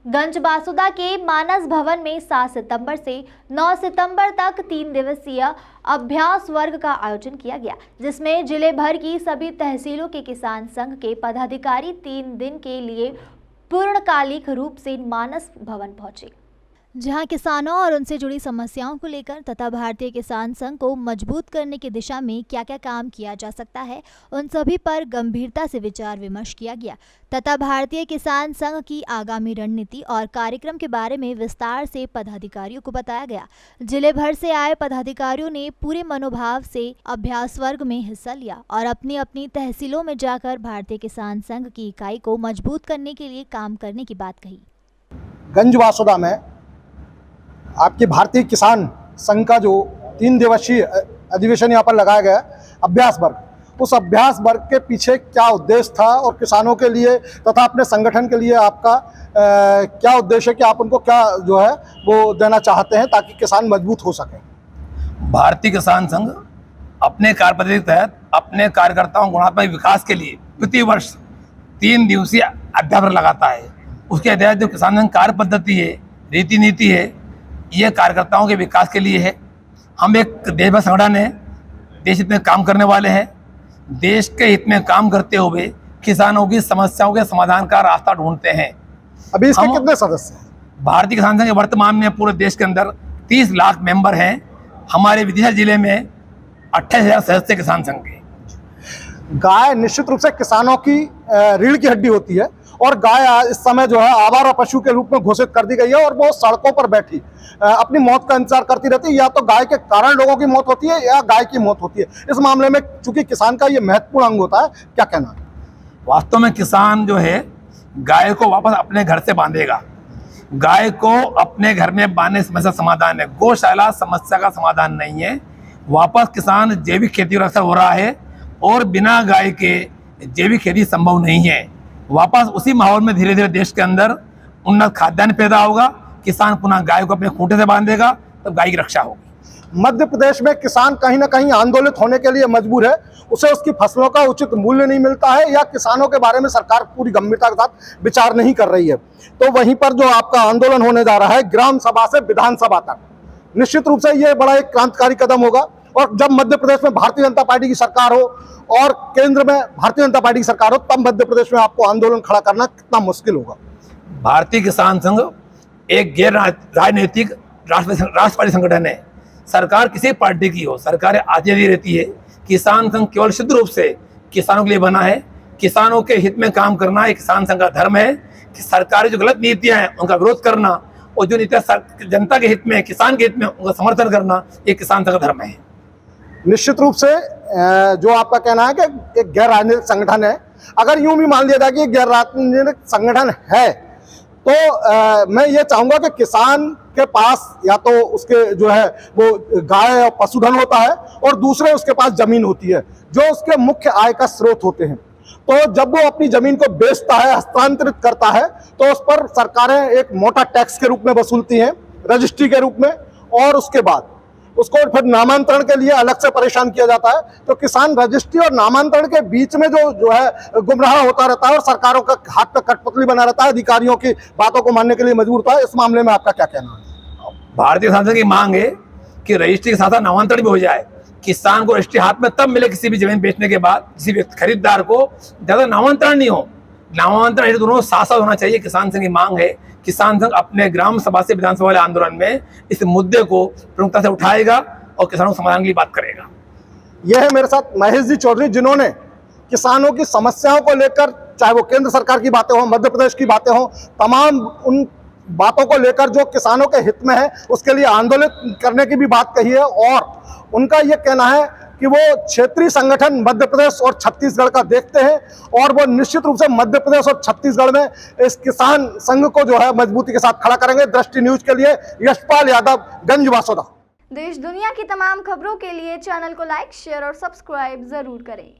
गंजबासुदा के मानस भवन में 7 सितंबर से 9 सितंबर तक 3 दिवसीय अभ्यास वर्ग का आयोजन किया गया, जिसमें जिले भर की सभी तहसीलों के किसान संघ के पदाधिकारी 3 दिन के लिए पूर्णकालिक रूप से मानस भवन पहुंचे, जहां किसानों और उनसे जुड़ी समस्याओं को लेकर तथा भारतीय किसान संघ को मजबूत करने की दिशा में क्या क्या काम किया जा सकता है, उन सभी पर गंभीरता से विचार विमर्श किया गया तथा भारतीय किसान संघ की आगामी रणनीति और कार्यक्रम के बारे में विस्तार से पदाधिकारियों को बताया गया। जिले भर से आए पदाधिकारियों ने पूरे मनोभाव से अभ्यास वर्ग में हिस्सा लिया और अपनी अपनी तहसीलों में जाकर भारतीय किसान संघ की इकाई को मजबूत करने के लिए काम करने की बात कही। गंजबासुदा में आपके भारतीय किसान संघ का जो 3 दिवसीय अधिवेशन यहाँ पर लगाया गया अभ्यास वर्ग, उस अभ्यास वर्ग के पीछे क्या उद्देश्य था और किसानों के लिए तथा अपने संगठन के लिए आपका क्या उद्देश्य है कि आप उनको क्या जो है वो देना चाहते हैं ताकि किसान मजबूत हो सके। भारतीय किसान संघ अपने कार्य पद्धति के तहत अपने कार्यकर्ताओं गुणात्मक विकास के लिए प्रति वर्ष 3 दिवसीय अभ्यास वर्ग लगाता है। उसके तहत जो किसान संघ कार्य पद्धति है, रीति नीति है, ये कार्यकर्ताओं के विकास के लिए है। हम एक देशभर संगठन है, देश हित में काम करने वाले हैं। देश के हित में काम करते हुए किसानों की समस्याओं के समाधान का रास्ता ढूंढते हैं। अभी इसके कितने सदस्य हैं? भारतीय किसान संघ के वर्तमान में पूरे देश के अंदर 30 लाख मेंबर हैं। हमारे विदिशा जिले में 28,000 सदस्य किसान संघ के। गाय निश्चित रूप से किसानों की रीढ़ की हड्डी होती है और गाय इस समय जो है आवारा पशु के रूप में घोषित कर दी गई है और वो सड़कों पर बैठी अपनी मौत का इंतजार करती रहती है। या तो गाय के कारण लोगों की मौत होती है या गाय की मौत होती है। इस मामले में चूंकि किसान का ये महत्वपूर्ण अंग होता है, क्या कहना है? वास्तव में किसान जो है गाय को वापस अपने घर से बांधेगा। गाय को अपने घर में बांधने समस्या समाधान है, गौशाला समस्या का समाधान नहीं है। वापस किसान जैविक खेती पर हो रहा है और बिना गाय के जैविक खेती संभव नहीं है। वापस उसी माहौल में धीरे धीरे देश के अंदर उन्नत खाद्यान्न पैदा होगा। किसान पुनः गाय को अपने खूंटे से बांधेगा, तब गाय की रक्षा होगी। मध्य प्रदेश में किसान कहीं ना कहीं आंदोलित होने के लिए मजबूर है। उसे उसकी फसलों का उचित मूल्य नहीं मिलता है या किसानों के बारे में सरकार पूरी गंभीरता के साथ विचार नहीं कर रही है। तो वहीं पर जो आपका आंदोलन होने जा रहा है ग्राम सभा से विधानसभा तक, निश्चित रूप से ये बड़ा एक क्रांतिकारी कदम होगा। और जब मध्य प्रदेश में भारतीय जनता पार्टी की सरकार हो और केंद्र में भारतीय जनता पार्टी की सरकार हो, तब मध्य प्रदेश में आपको आंदोलन खड़ा करना कितना मुश्किल होगा। भारतीय किसान संघ एक गैर राजनीतिक राष्ट्रवादी संगठन है। सरकार किसी पार्टी की हो, सरकार आज़ादी रहती है। किसान संघ केवल शुद्ध रूप से किसानों के लिए बना है। किसानों के हित में काम करना एक किसान संघ का धर्म है कि सरकारी जो गलत नीतियां हैं उनका विरोध करना और जो नीतियां जनता के हित में, किसान के हित में, उनका समर्थन करना ये किसान संघ का धर्म है। निश्चित रूप से जो आपका कहना है कि एक गैर राजनीतिक संगठन है, अगर यूं भी मान लिया जाए कि एक गैर राजनीतिक संगठन है तो मैं ये चाहूंगा कि किसान के पास या तो उसके जो है वो गाय और पशुधन होता है और दूसरे उसके पास जमीन होती है जो उसके मुख्य आय का स्रोत होते हैं। तो जब वो अपनी जमीन को बेचता है, हस्तांतरित करता है, तो उस पर सरकारें एक मोटा टैक्स के रूप में वसूलती हैं, रजिस्ट्री के रूप में, और उसके बाद उसको फिर नामांतरण के लिए अलग से परेशान किया जाता है। तो किसान रजिस्ट्री और नामांतरण के बीच में जो है गुमराह होता रहता है और सरकारों का हाथ पे कठपुतली बना रहता है, अधिकारियों की बातों को मानने के लिए मजबूर होता है। इस मामले में आपका क्या कहना है? भारतीय किसान संघ की मांग है कि रजिस्ट्री के साथ साथ नामांतरण भी हो जाए। किसान को रजिस्ट्री हाथ में तब मिले किसी भी जमीन बेचने के बाद, किसी भी खरीदार को ज्यादा नामांतरण नहीं हो। नामांतरण दोनों साथ साथ होना चाहिए। किसान संघ की मांग है किसान संघ अपने ग्राम सभा से विधानसभा वाले आंदोलन में इस मुद्दे को प्रमुखता से उठाएगा और किसानों के समाधान की बात करेगा। यह है मेरे साथ महेश जी चौधरी, जिन्होंने किसानों की समस्याओं को लेकर, चाहे वो केंद्र सरकार की बातें हो, मध्य प्रदेश की बातें हो, तमाम उन बातों को लेकर जो किसानों के हित में है उसके लिए आंदोलित करने की भी बात कही है। और उनका ये कहना है कि वो क्षेत्रीय संगठन मध्य प्रदेश और छत्तीसगढ़ का देखते हैं और वो निश्चित रूप से मध्य प्रदेश और छत्तीसगढ़ में इस किसान संघ को जो है मजबूती के साथ खड़ा करेंगे। दृष्टि न्यूज के लिए यशपाल यादव, गंजबासुदा। देश दुनिया की तमाम खबरों के लिए चैनल को लाइक, शेयर और सब्सक्राइब जरूर करें।